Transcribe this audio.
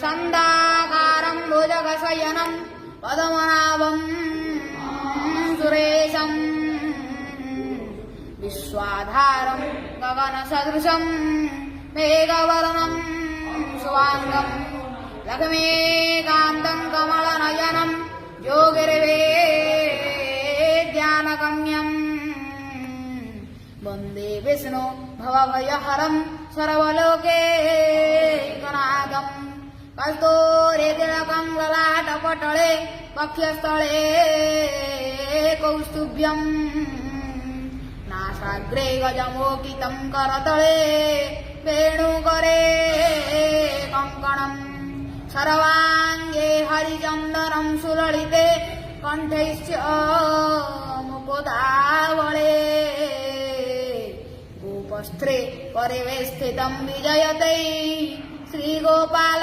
छन्दाकारं भुजगशयनं पद्मनाभं सुरेशं विश्वाधारं गगनसदृशं मेघवर्णं शुभाङ्गं लक्ष्मीकान्तं कमलनयनं योगिर्वेद्यानगम्यं वन्दे विष्णु भवभयहरं सर्वलोकैकनाथं कस्तूरितिलकं ललाटपटले वक्षस्थले कौस्तुभ्यं नासाग्रे गजमोकितं करतले वेणुकरे कङ्कणं सर्वाङ्गे हरिचन्दनं सुललिते कण्ठैश्च मुकुदावळे गोपस्त्रे परिवेष्टितं विजयते श्रीगोपाल।